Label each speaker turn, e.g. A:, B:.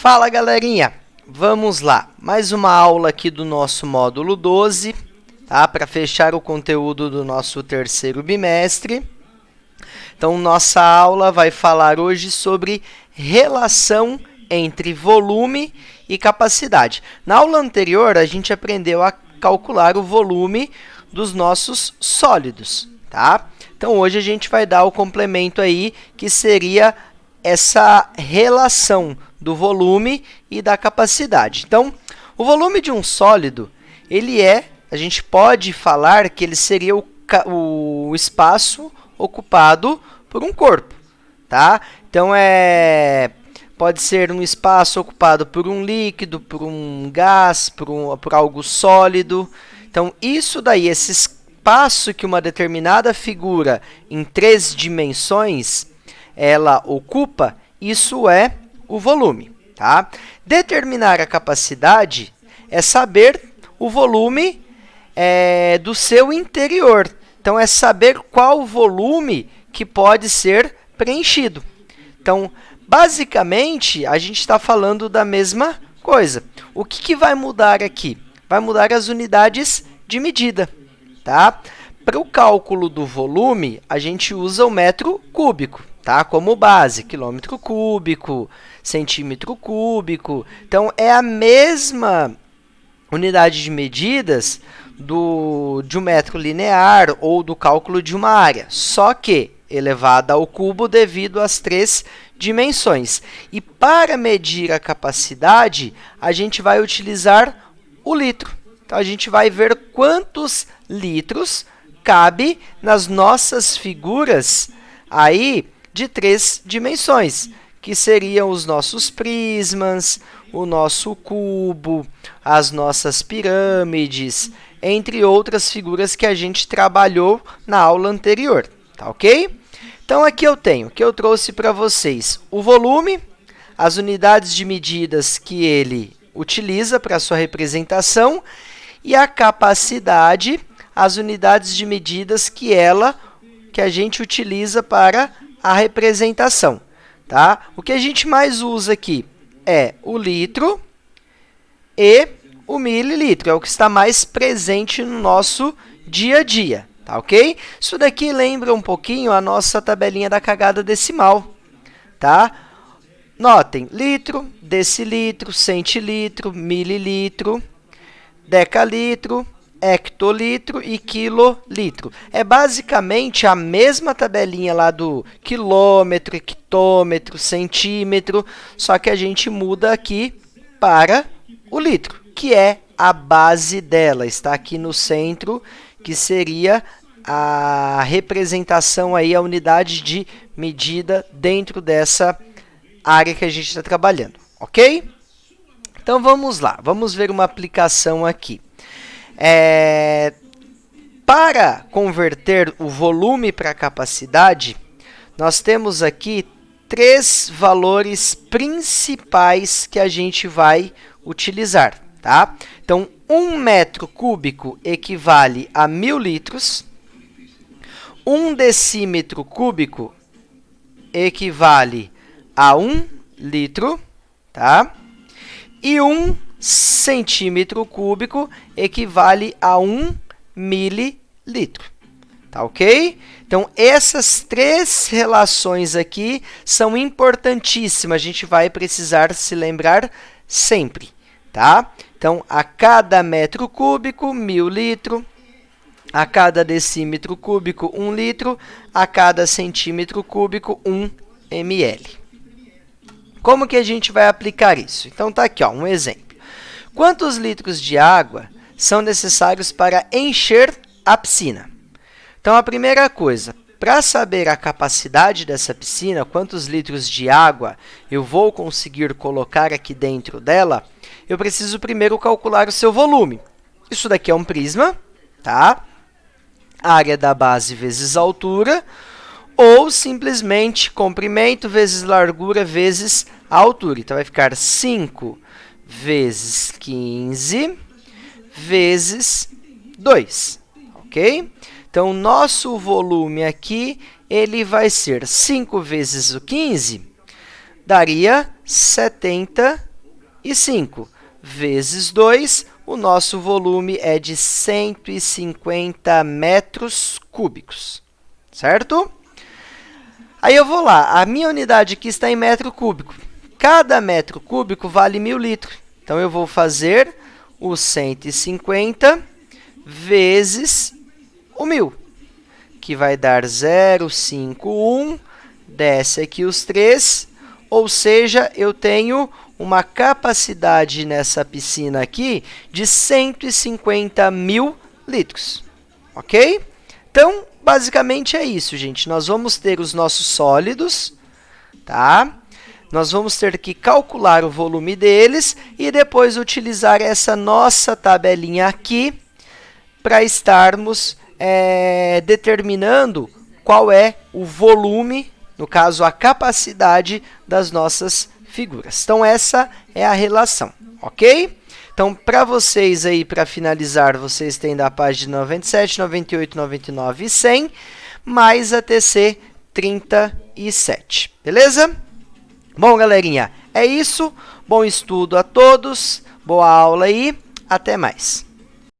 A: Fala, galerinha! Vamos lá, mais uma aula aqui do nosso módulo 12, tá? Para fechar o conteúdo do nosso terceiro bimestre. Então, nossa aula vai falar hoje sobre relação entre volume e capacidade. Na aula anterior, a gente aprendeu a calcular o volume dos nossos sólidos, tá? Então, hoje a gente vai dar o complemento aí, que seria essa relação do volume e da capacidade. Então, o volume de um sólido, a gente pode falar que ele seria o espaço ocupado por um corpo, tá? Então, pode ser um espaço ocupado por um líquido, por um gás, por algo sólido. Então, isso daí, esse espaço que uma determinada figura em 3 dimensões ela ocupa, isso é o volume, tá? Determinar a capacidade é saber o volume do seu interior. Então, é saber qual volume que pode ser preenchido. Então, basicamente, a gente está falando da mesma coisa. O que vai mudar aqui? Vai mudar as unidades de medida, tá? Para o cálculo do volume, a gente usa o metro cúbico, tá? Como base, quilômetro cúbico, centímetro cúbico. Então, é a mesma unidade de medidas de um metro linear ou do cálculo de uma área, só que elevada ao cubo devido às 3 dimensões. E para medir a capacidade, a gente vai utilizar o litro. Então, a gente vai ver quantos litros cabe nas nossas figuras aí de 3 dimensões, que seriam os nossos prismas, o nosso cubo, as nossas pirâmides, entre outras figuras que a gente trabalhou na aula anterior, tá ok? Então, aqui eu trouxe para vocês o volume, as unidades de medidas que ele utiliza para a sua representação e a capacidade, as unidades de medidas que a gente utiliza para a representação, tá? O que a gente mais usa aqui é o litro e o mililitro, é o que está mais presente no nosso dia a dia, tá ok? Isso daqui lembra um pouquinho a nossa tabelinha da cagada decimal, tá? Notem, litro, decilitro, centilitro, mililitro, decalitro, hectolitro e quilolitro. É basicamente a mesma tabelinha lá do quilômetro, hectômetro, centímetro, só que a gente muda aqui para o litro, que é a base dela. Está aqui no centro, que seria a representação aí, a unidade de medida dentro dessa área que a gente está trabalhando, ok? Então, vamos lá. Vamos ver uma aplicação aqui. Para converter o volume para a capacidade, nós temos aqui 3 valores principais que a gente vai utilizar, tá? Então, 1 metro cúbico equivale a 1000 litros, 1 decímetro cúbico equivale a 1 litro, tá? E 1 centímetro cúbico equivale a 1 mililitro, tá ok? Então, essas 3 relações aqui são importantíssimas, a gente vai precisar se lembrar sempre, tá? Então, a cada metro cúbico, 1000 litros, a cada decímetro cúbico, 1 litro, a cada centímetro cúbico, 1 ml. Como que a gente vai aplicar isso? Então, tá aqui, ó, um exemplo. Quantos litros de água são necessários para encher a piscina? Então, a primeira coisa, para saber a capacidade dessa piscina, quantos litros de água eu vou conseguir colocar aqui dentro dela, eu preciso primeiro calcular o seu volume. Isso daqui é um prisma, tá? Área da base vezes altura, ou simplesmente comprimento vezes largura vezes a altura. Então, vai ficar 5 vezes 15 vezes 2, ok? Então, nosso volume aqui, ele vai ser 5 vezes o 15, daria 70 105 vezes 2, o nosso volume é de 150 metros cúbicos, certo? Aí eu vou lá, a minha unidade aqui está em metro cúbico. Cada metro cúbico vale 1.000 litros. Então, eu vou fazer o 150 vezes o 1.000, que vai dar 0,51, desce aqui os 3, ou seja, eu tenho uma capacidade nessa piscina aqui de 150.000 litros, ok? Então, basicamente é isso, gente. Nós vamos ter os nossos sólidos, tá? Nós vamos ter que calcular o volume deles e depois utilizar essa nossa tabelinha aqui para estarmos determinando qual é o volume, no caso, a capacidade das nossas figuras. Então, essa é a relação, ok? Então, para vocês aí, para finalizar, vocês têm da página 97, 98, 99 e 100, mais a TC 37, beleza? Bom, galerinha, é isso. Bom estudo a todos, boa aula aí, até mais.